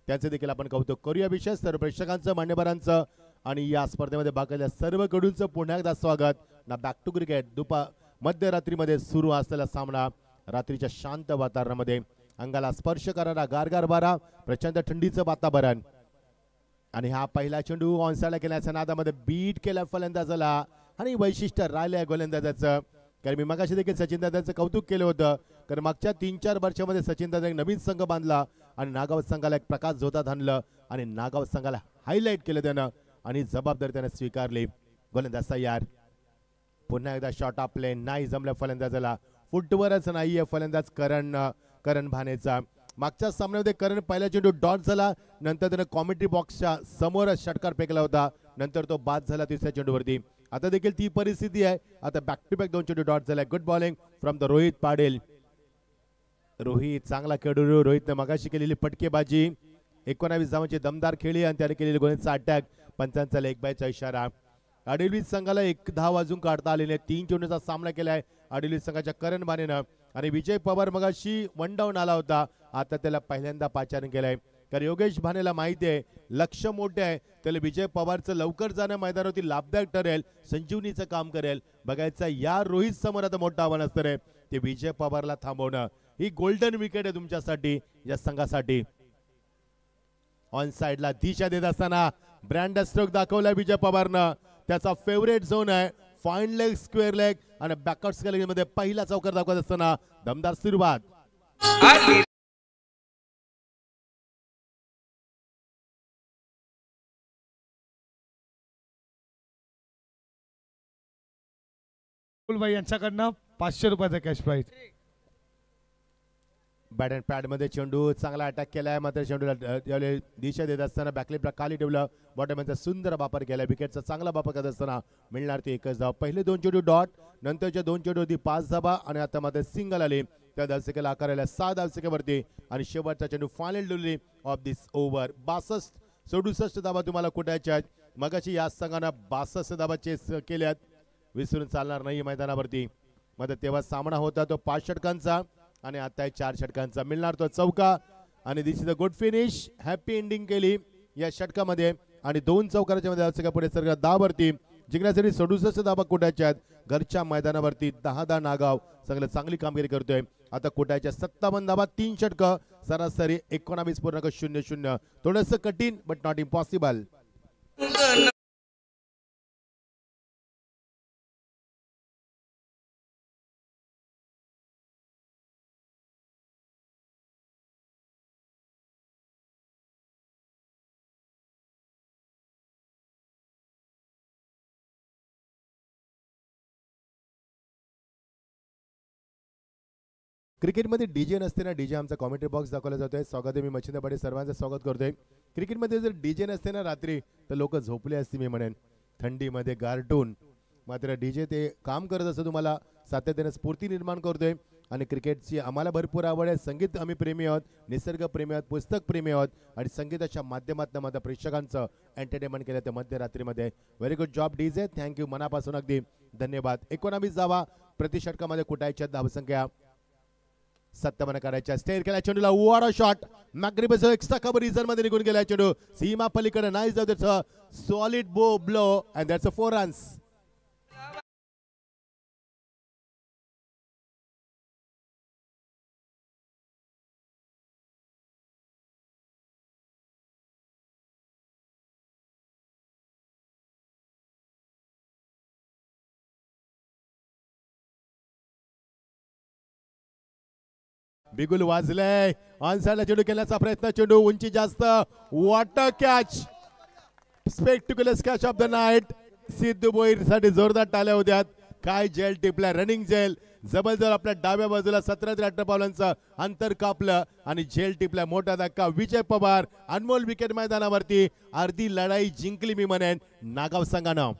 त्यांचे देखील आपण कौतुक करूया. विशेष सर्व प्रेक्षकांचं, मान्यवरांचं आणि या स्पर्धेमध्ये भाग घेतलेल्या सर्व कडूंचं पुन्हा एकदा स्वागत. ना बॅक टू क्रिकेट मध्यरात्रीमध्ये सुरू असलेला सामना, रात्रीच्या शांत वातावरणामध्ये अंगाला स्पर्श करणारा गारगार वारा, प्रचंड थंडीचं वातावरण आणि हा पहिला चेंडू ऑनसाइडला केल्याच्या नादामध्ये बीट केला फलंदाजाला आणि वैशिष्ट्य राहिलं गोलंदाजाचं. कारण मी मगाशी देखील सचिन दादाचं कौतुक केलं होतं, कारण मागच्या 3-4 वर्षामध्ये सचिन दादा एक नवीन संघ बांधला आणि नागाव संघाला एक प्रकाश झोतात आणलं आणि नागाव संघाला हायलाईट केलं त्यानं आणि जबाबदारी त्यानं स्वीकारली. गोलंदाज तयार. पुन्हा एकदा शॉट आपले नाही जमलं फलंदाजाला. फुटवरच नाहीये फलंदाज करण भानेचा. मागच्या सामन्यामध्ये करण पहिला चेंडू डॉट झाला, नंतर त्यानं कॉमेंट्री बॉक्सच्या समोर षटकार फेकला होता, नंतर तो बाद झाला तिसऱ्या चेंडूवरती. आता देखील ती परिस्थिती आहे. आता बॅक टू बॅक 2 चेंडू डॉट झालाय. Good bowling from the Rohit Patil. Rohit चांगला खेळू. रोहितने मगाशी केलेली फटकेबाजी, 19 धावांची दमदार खेळी आणि त्याने केलेली गोलंदाजीचा अटॅक. पंचांचा लेग बायचा इशारा. आदिलवीर संघाला 1 धाव अजून काढता आलेली आहे. 3 चेंडूचा सामना केलाय आदिलवीर संघाच्या करण भानेनं आणि विजय पवार मगाशी 1 डाऊन आला होता, आता त्याला पहिल्यांदा पाचारण केलंय. कारण योगेश भानेला माहिती आहे लक्ष मोठे आहे, त्याला विजय पवारचं लवकर जाणं मैदानावरती लाभदायक ठरेल, संजीवनीचं काम करेल. बघायचं या रोहित समोर आता मोठं आव्हान असतं रे, ते विजय पवारला थांबवणं. ही गोल्डन विकेट आहे तुमच्यासाठी, या संघासाठी. ऑन साइडला दिशा देत असताना ब्रँड स्ट्रोक दाखवला विजय पवारनं. त्याचा फेवरेट झोन आहे फाईन लेग, स्क्वेअर लेग आणि बॅकआउट स्केलिंग मध्ये पहिला चौकार दाखवत असताना दमदार सुरुवात. भाई यांच्याकडनं 500 रुपयाचा cash prize. Bat and pad मध्ये चेंडू चांगला अटॅक केलाय, मात्र चेंडूला दिशा देत असताना बॅकलिपला खाली ठेवलं. बॉटमचा सुंदर वापर केला, विकेटचा चांगला वापर करत असताना मिळणार ते 1च धाव. पहिले 2 चेंडू डॉट, नंतरच्या 2 चेंडू होती 5 धावा आणि आता मध्ये सिंगल आली. त्या धावसंख्येला आकार आला 6 धावसंख्येवरती आणि शेवटचा चेंडू final delivery of this over. 62-67 धावा तुम्हाला कुठायच्या आहेत. मगाशी या संघानं 62 धावा चेस केल्यात, विसरून चालणार नाही मैदानावरती. मध्ये तेव्हा सामना होता तो 5 षटकांचा आणि आता 4 षटकांचा. मिळणार तो चौका आणि this is a good finish. Happy ending केली या षटकामध्ये आणि 2 चौकाराच्या मध्ये पुढे सर 10 वरती जिंकण्यासाठी 67 धावा कोटायच्या आहेत. घरच्या मैदानावरती 10 नागाव चांगली कामगिरी करतोय. आता कोटायच्या 57 धावा, 3 षटकं, सरासरी 19.00. थोडंसं कठीण बट नॉट इम्पॉसिबल. क्रिकेटमध्ये डीजे नसते ना, डीजे आमचा कॉमेंट्री बॉक्स दाखवला जातोय. स्वागत आहे, मी मच्छिंद्र पाटील सर्वांचं स्वागत करतोय. क्रिकेटमध्ये जर डीजे नसते ना रात्री तर लोक झोपले असते मी म्हणेन, थंडीमध्ये गारटून. मात्र डीजे ते काम करत असं तुम्हाला सातत्याने स्फूर्ती निर्माण करतोय आणि क्रिकेटची आम्हाला भरपूर आवड आहे. संगीत आम्ही प्रेमी आहोत, निसर्ग प्रेमी आहोत, पुस्तक प्रेमी आहोत आणि संगीताच्या माध्यमातून माझ्या प्रेक्षकांचं एंटरटेनमेंट केलं त्या मध्यरात्रीमध्ये. Very good job DJ, thank you, मनापासून अगदी धन्यवाद. 19 धावा प्रति षटकामध्ये कुटायच्या धावसंख्या 57 करायच्या. स्टेअर केला चेंडूला, वॉट अ शॉट. मॅग्रिबस एक्स्ट्रा कव्हर रिझन मध्ये निघून गेला चेंडू सीमा पलीकडे. नाईस धाव, solid blow and that's a 4 runs. बिगुल वाजलंय. ऑन साइडला चेंडू केल्याचा प्रयत्न, चेंडू उंची जास्त. What a catch, spectacular catch of the night. Sidhu Bhoir साठी जोरदार टाळ्या होत्यात. काय जेल टिपला, रनिंग जेल जबरदस्त. आपल्या डाव्या बाजूला 17 ते 18 पावलांचं अंतर कापलं आणि झेल टिपला. मोठा धक्का. विजय पवार अनमोल विकेट मैदानावरती. अर्धी लढाई जिंकली मी म्हणेन नागाव संघानं.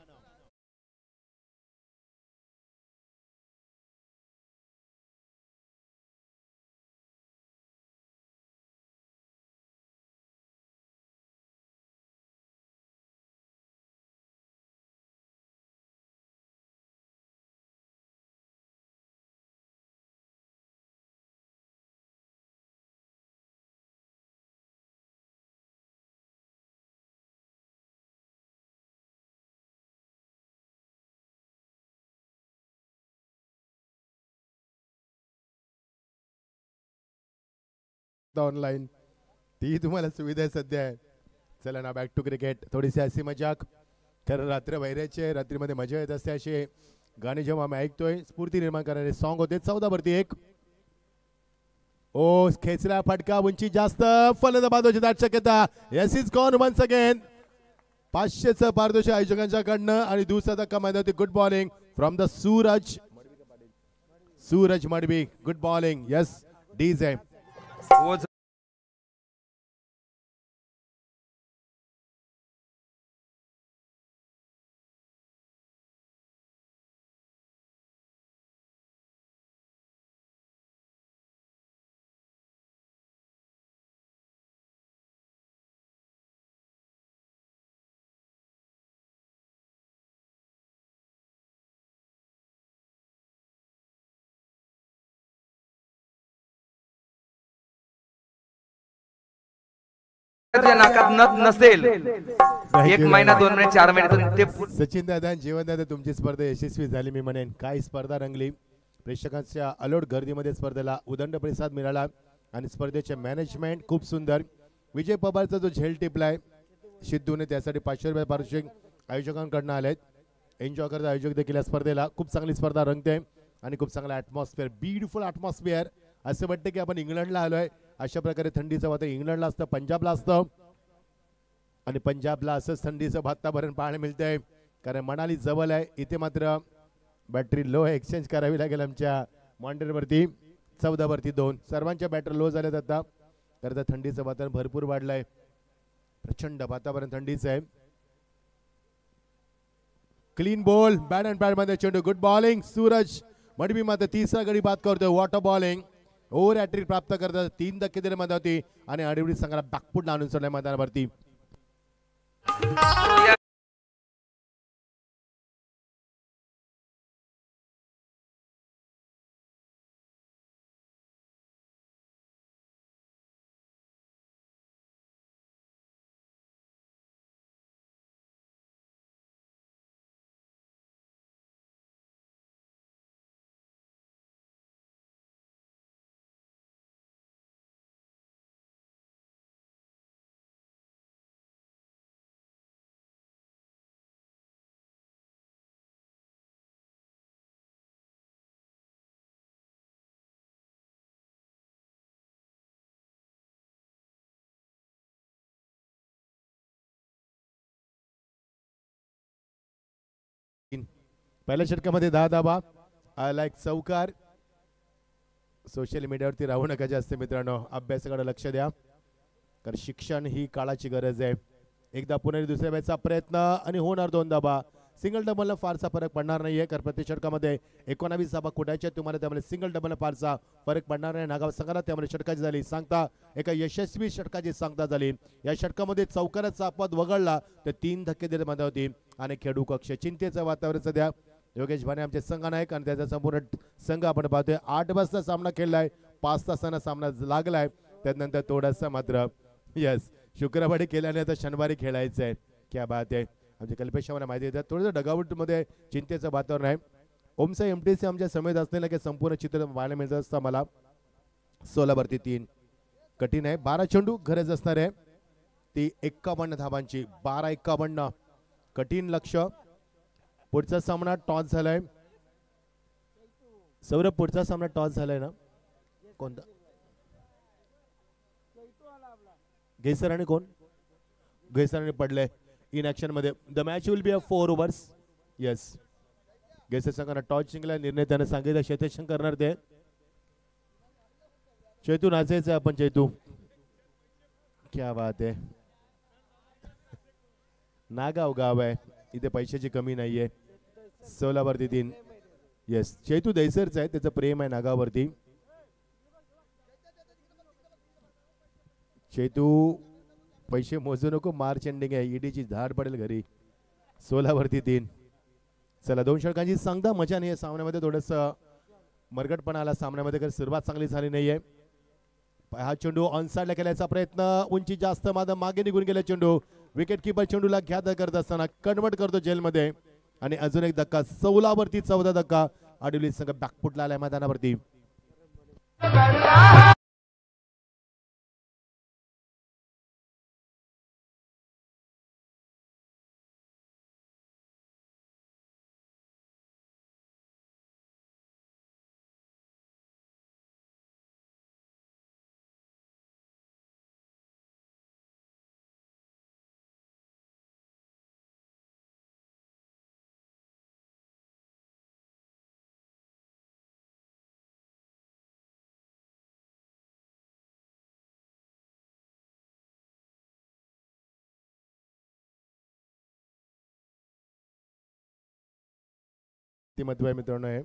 शकता ऑनलाईन, ती तुम्हाला सुविधा आहे सध्या. चला ना बॅक टू क्रिकेट. थोडीशी अशी मजाक, कारण रात्र वैऱ्याचे रात्रीमध्ये मजा येत असते. असे गाणे जेव्हा आम्ही ऐकतोय स्फूर्ती निर्माण करणारे सॉन्ग होते. 14 वरती 1. ओ खेचला फटका, उंची जास्त, फलंदाबाजोची दाट शक्यता. Yes is gone once again. 500चं पारदर्शी आयोजकांच्याकडनं आणि दुसरा धक्का मैदानावरती. Good bowling from the Suraj Madvi. Good bowling. Yes DJ. तुझ्या नाकात नथ नसेल, 1 महिना 2 महिने 4 महिने ते. सचिन दादा, जीवन दादा, तुमची स्पर्धा यशस्वी झाली मी म्हणेन. काय स्पर्धा रंगली. प्रेक्षकांच्या अलोट गर्दीमध्ये स्पर्धेला उदंड प्रतिसाद मिळाला आणि स्पर्धेचे मॅनेजमेंट खूप सुंदर. विजय पवारचा जो झेल टिपलाय सिद्धूने, त्यासाठी 500 रुपये पारितोषिक आयोजकांकडून आलेत. एन्जॉय करता आयोजक देखील या स्पर्धेला. खूप चांगली स्पर्धा रंगते आणि खूप चांगला ॲटमॉस्फिअर, ब्युटिफुल ॲटमॉस्फिअर. असं वाटतं की आपण इंग्लंडला आलोय. अशा प्रकारे थंडीचं वातावरण इंग्लंडला असतं, पंजाबला असतं, आणि पंजाबला असंच थंडीचं वातावरण पाहायला मिळतंय, कारण मनाली जवळ आहे. इथे मात्र बॅटरी लो एक्सचेंज करावी लागेल आमच्या मॉनिटरवरती. 14 वरती 2. सर्वांच्या बॅटरी लो झाल्यात आता, कारण थंडीचं वातावरण भरपूर वाढलंय. प्रचंड वातावरण थंडीचं आहे. Clean ball, bat and bat मध्ये चेंडू. Good bowling. सूरज मडवी मात्र तिसरा गडी बाद करतोय. Water bowling. ओव्हर हॅट्रिक प्राप्त करतात. 3 धक्के दिले मैदानावरती आणि आडवडी संघाला बॅकफूट आणून सोडल्या मैदानावरती. पहिल्या षटकामध्ये 10 धावा. आय लाईक चौकार. सोशल मीडियावरती राहू नका जास्त मित्रांनो. अभ्यासाकडे लक्ष द्या, कारण शिक्षण ही काळाची गरज आहे. एकदा पुन्हा दुसऱ्या मॅचचा प्रयत्न आणि होणार 2 धावा. सिंगल डबलला फारसा फरक पडणार नाहीये, कारण प्रत्येक षटकामध्ये 19 धावा कुठायच्या तुम्हाला, त्यामुळे सिंगल डबलला फारसा फरक पडणार नाही. नागाव संघाला त्यामुळे षटकाची झाली सांगता, एका यशस्वी षटकाची सांगता झाली. या षटकामध्ये चौकाराचा अपवाद वगळला तर 3 धक्के दिले मध्ये होती आणि खेळू कक्ष. चिंतेचं वातावरण सध्या. योगेश भाने आमचे संघ नायक आणि त्याचा संपूर्ण संघ आपण पाहतोय. 8 वाजता सामना खेळलाय, 5 तासांना सामना लागलाय. त्यानंतर थोडासा मात्र यस शुक्रवारी केल्याने आता शनिवारी खेळायचं आहे. क्या बात आहे. आमच्या कल्पेश मला माहिती येतात. थोडंसं डगावटमध्ये चिंतेचं वातावरण आहे. ओमसा एमटीसी आमच्या समेत असलेलं की संपूर्ण चित्र पाहायला मिळत असतं मला. 16 वरती 3 कठीण आहे. 12 चेंडू गरज असणार आहे ती 51 धावांची. 12-51 कठीण लक्ष. पुढचा सामना टॉस झालाय. सौरभ पुढचा सामना टॉस झालाय ना, कोणता? घेसर आणि कोण? घेसर पडले इन ऍक्शन मध्ये. The match will be a 4 overs. Yes, Ghesar संघाने टॉस जिंकला. निर्णय त्याने सांगितला शेतेशन करणार ते. चैतू नाचायचं आपण. चैतू क्या बात आहे. नागाव गाव आहे, इथे पैशाची कमी नाहीये. 16 वरती 3. येस, चैतू दैसरचा आहे, त्याचं प्रेम आहे नागावरती. चैतू पैसे मोजू नको, मार्च एंडिंग आहे, ईडीची झाड पडेल घरी. 16 वरती 3. चला 2 षटकांची सांगता. मजा नाही सामन्यामध्ये, थोडस मरगटपणा आला सामन्यामध्ये, कारण सुरुवात चांगली झाली नाहीये. हा चेंडू ऑनसाइडला केल्याचा प्रयत्न, उंची जास्त मागे निघून गेला चेंडू. विकेट किपर चेंडूला घ्या करत असताना कन्वर्ट करतो जेलमध्ये आणि अजून एक धक्का. 16 वरती 14 धक्का. आडिवली संघ बॅकफुटला आलाय मैदानावरती. ती महत्व आहे मित्रांनो. हे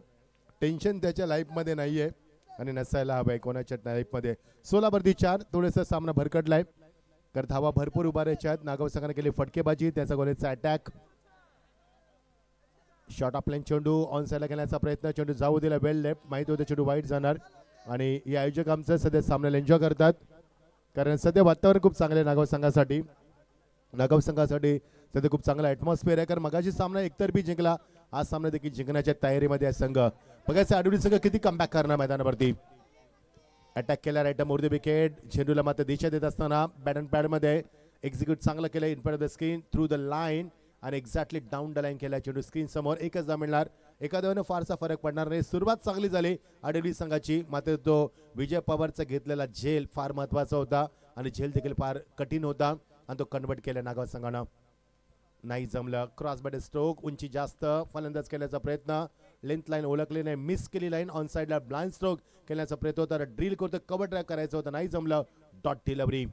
टेन्शन त्याच्या लाईफमध्ये नाहीये आणि नसायला हवंय कोणाच्या लाईफमध्ये. 16 4 थोडंसं सामना भरकटलाय तर धावा भरपूर उभारायच्या आहेत. नागाव संघाने केली फटकेबाजी, त्याचा गोलचा अटॅक. शॉर्ट ऑफ लाईन चेंडू ऑन साईडला घेण्याचा प्रयत्न, चेंडू जाऊ दिला वेल लेफ्ट. माहिती होतं चेंडू वाईट जाणार आणि हे आयोजक आमचं सध्या सामन्याला एन्जॉय करतात कारण सध्या वातावरण खूप चांगलं आहे नागाव संघासाठी. नागाव संघासाठी सध्या खूप चांगला ॲटमॉस्फिअर आहे कारण मगाशी सामना एकतर्फी जिंकला, आज सामना देखील जिंकण्याच्या तयारीमध्ये आहे संघ. बघायचं आडवडी संघ किती कमबॅक करणार मैदानावरती. अटॅक केला राईट मोर द विकेट. चेंडूला मात्र दिशा देत असताना बॅट अँड पॅडमध्ये एक्झिक्यूट चांगलं केलं in front of the screen through the line आणि एक्झॅक्टली डाऊन द लाईन केला. चेंडू स्क्रीन समोर एकच धाव मिळणार, एका धावेनं फारसा फरक पडणार नाही. सुरुवात चांगली झाली आडवली संघाची, मात्र तो विजय पवारचा घेतलेला झेल फार महत्वाचा होता आणि झेल देखील फार कठीण होता आणि तो कन्वर्ट केला नागाव संघानं. नाही जमलं. क्रॉस बॅट स्ट्रोक, उंची जास्त फलंदाज केल्याचा प्रयत्न, लेंथ लाईन ओळखली नाही, मिस केली लाईन. ऑन साईडला ब्लाइंड स्ट्रोक केल्याचा प्रयत्न होता, ड्रिल करतो कव्हर ड्राईव्ह करायचं होतं, नाही जमलं. Dot delivery.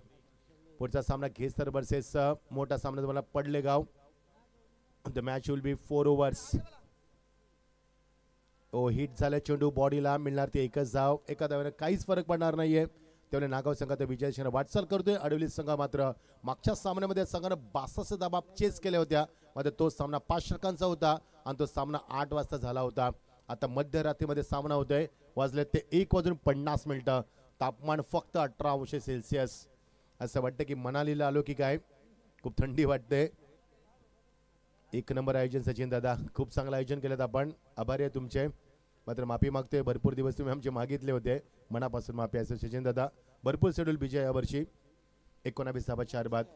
पुढचा सामना घेसर वर्सेस मोठा सामना तुम्हाला Padlegaon. The match will be 4 overs. Hit झालं चेंडू बॉडीला, मिळणार ते एकच धाव, एका धावेनं काहीच फरक पडणार नाहीये. त्यामुळे नागाव संघात विजयाची वाटचाल करतोय. आडवली संघ मात्र मागच्या सामन्यामध्ये संघानं 62 धावा चेस केल्या होत्या, मात्र तो सामना 5 षटकांचा होता आणि तो सामना 8 वाजता झाला होता. आता मध्यरात्रीमध्ये सामना होतोय, वाजले ते 1:50. तापमान फक्त 18°C. असं वाटतं की मनालीला आलो की काय, खूप थंडी वाटते. एक नंबर आयोजन सचिन दादा, खूप चांगलं आयोजन केलं आपण, आभारी आहे तुमचे. मात्र माफी मागतोय, भरपूर दिवस तुम्ही आमचे मागितले होते, मनापासून माफी आहे सचिन दादा. भरपूर शेड्यूल बिजी आहे यावर्षी. 19 धावा 4 बाद.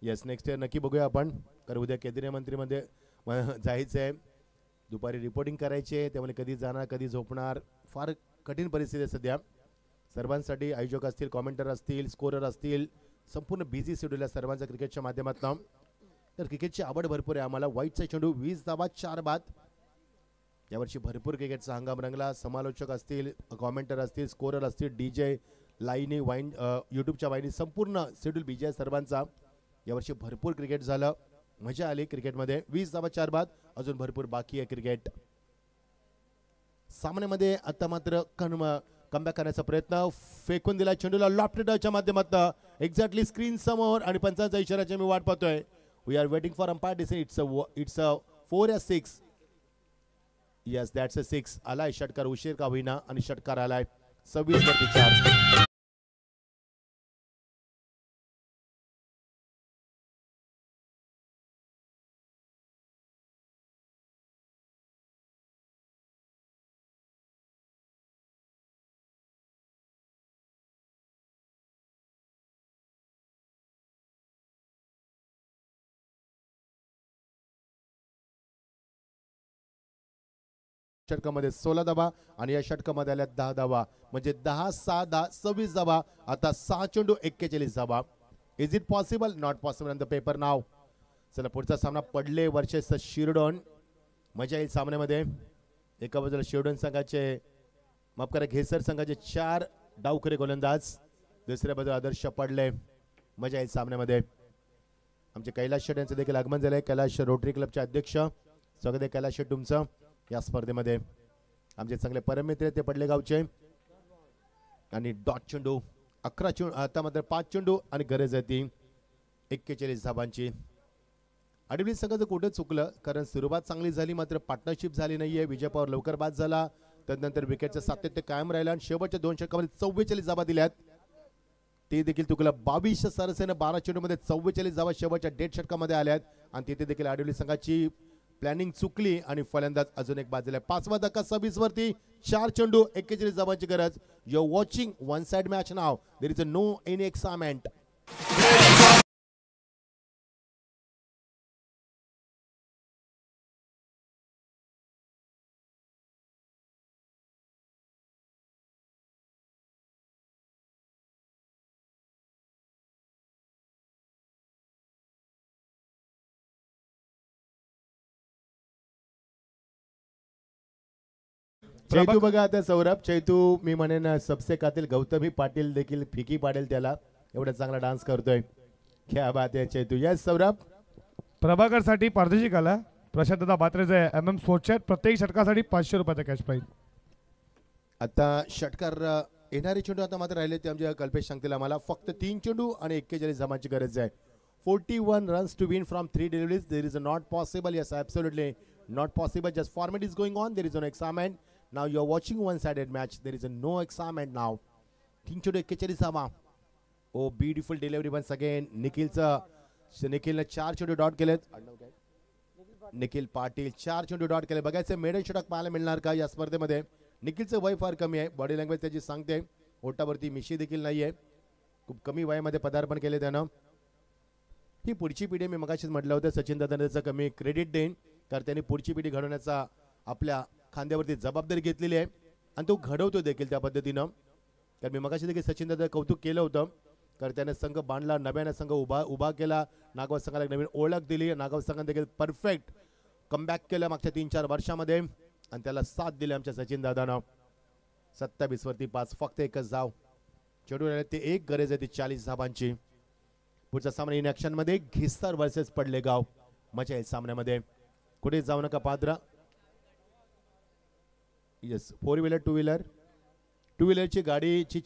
येस, नेक्स्ट इयर नक्की बघूया आपण, कारण उद्या केंद्रीय मंत्रीमध्ये जायचं आहे, दुपारी रिपोर्टिंग करायची आहे, त्यामुळे कधी जाणार कधी झोपणार, फार कठीण परिस्थिती आहे सध्या सर्वांसाठी. आयोजक असतील, कॉमेंटर असतील, स्कोरर असतील, संपूर्ण बिझी शेड्यूल आहे सर्वांचा क्रिकेटच्या माध्यमातून. तर क्रिकेटची आवड भरपूर आहे आम्हाला. व्हाईटचा चेंडू 20 धावा 4 बाद. यावर्षी भरपूर क्रिकेटचा हंगाम रंगला. समालोचक असतील, कॉमेंटर असतील, स्कोरर असतील, DJ लाईनी वाईन यूट्यूबच्या वाईनी, संपूर्ण शेड्यूल बिजी आहे सर्वांचा. यावर्षी भरपूर क्रिकेट झालं, मजा आली क्रिकेटमध्ये. 20 धावा 4 बाद, अजून भरपूर बाकी आहे क्रिकेट. सामन्यामध्ये आता मात्र कमबॅक करण्याचा प्रयत्न, फेकून दिला चेंडूला लॉफ्टेडच्या माध्यमातून एक्झॅक्टली स्क्रीन समोर आणि पंचांचा इशाराची मी वाट पाहतोय. We are waiting for umpire decision. It's a 4 or 6. Yes, that's a 6. आलाय षटकार, उशीर का होईना आणि षटकार आलाय. 26-4. षटकामध्ये 16 धावा आणि या षटकामध्ये आल्या 10 धावा, म्हणजे 10, 6, 10, 26 धावा. आता 6 चेंडू 41 धावा. Is it possible? Not possible on the paper नाव. चला पुढचा सामना पडले वर्सेस शिरडोन. मजा येईल सामन्यामध्ये. एका बाजूला शिरडोन संघाचे, माफ करा, घेसर संघाचे 4 डावखरे गोलंदाज, दुसऱ्या बाजूला आदर्श पडले. मजा येईल सामन्यामध्ये. आमचे कैलाश शेट यांचं देखील आगमन झालंय. कैलाश रोटरी क्लबचे अध्यक्ष, स्वागत आहे कैलाश शेट तुमचं या स्पर्धेमध्ये. आमचे चांगले परममित्र ते पडले गावचे. आणि डॉट चेंडू 11 चेंडू, आता मात्र 5 चेंडू आणि गरज आहे ती 41 धावांची. आडवली संघाचं कुठे चुकलं, कारण सुरुवात चांगली झाली मात्र पार्टनरशिप झाली नाहीये. विजय पवार लवकर बाद झाला, त्यानंतर विकेटचं सातत्य कायम राहिलं आणि शेवटच्या 2 षटकामध्ये 44 धावा दिल्यात, ते देखील चुकलं. 22 सरसेनं 12 चेंडूमध्ये 44 धावा शेवटच्या 1.5 षटकामध्ये आल्यात आणि तिथे देखील आडवली संघाची प्लॅनिंग चुकली आणि फलंदाज अजून एक बाजूला. 5वा धक्का 26 वरती, 4 चेंडू 41 धावांची गरज. You are watching one side match now. There is no any excitement. Chaitu बघा आता सौरभ, चैतू मी म्हणेन सबसे कातील गौतमी पाटील देखील फिकी पाडेल त्याला, एवढा चांगला डान्स करतोय. क्या बात आहे चैतू. यस सौरभ. प्रभाकर साठी पारदर्शक आला. प्रशांत दादा बात्रेचे MM स्पोर्ट्स आहेत. प्रत्येक षटकासाठी 500 रुपयाचा कॅश प्राईज. आता षटकार येणारे चेंडू आता मात्र राहिले ते आमच्या कल्पेश सांगतील आम्हाला. फक्त 3 चेंडू आणि 41 धावांची गरज आहे. 41 runs to win from 3 deliveries. There is a not possible. Yes, absolutely not possible. Just format is going on. There is no excitement. Now you are watching one-sided match. There is a no excitement now. 3 चेंडू 41 धावा. Oh, beautiful delivery once again. निखिलने 4 चेंडू dot केलेत. निखिल पाटील 4 चेंडू dot केले. बघायचं medal षटक पाहायला मिळणार का या स्पर्धेमध्ये. निखिलचं वय फार कमी आहे. बॉडी लँग्वेज त्याची सांगते. ओटावरती मिशी देखील नाही आहे. खूप कमी वयामध्ये पदार्पण केले त्यानं. ही पुढची पिढी मी मगाशीच म्हटलं होतं सचिन दादाने त्याचं कमी क्रेडिट देईन कारण त्यांनी पुढची पिढी घडवण्याचा आपल्या खांद्यावरती जबाबदारी घेतलेली आहे आणि तो घडवतो देखील त्या पद्धतीनं. कारण मी मगाशी देखील सचिन दादा कौतुक केलं होतं कारण त्याने संघ बांधला. नव्याने संघ उभा केला. नागवत संघाला एक नवीन ओळख दिली. नागवत संघाने देखील परफेक्ट कमबॅक केलं मागच्या 3-4 वर्षामध्ये आणि त्याला साथ दिली आमच्या सचिन दादानं. 27 वरती 5 फक्त एकच धाव. चेंडू राहिले ते एक गरज आहे ती 40 धावांची. पुढचा सामना इन ऍक्शन मध्ये घिस्तार वर्सेस पडलेगाव. मजा येईल सामन्यामध्ये. कुठे जाऊ नका पात्रा. येस 4 व्हीलर 2 व्हीलरची गाडीची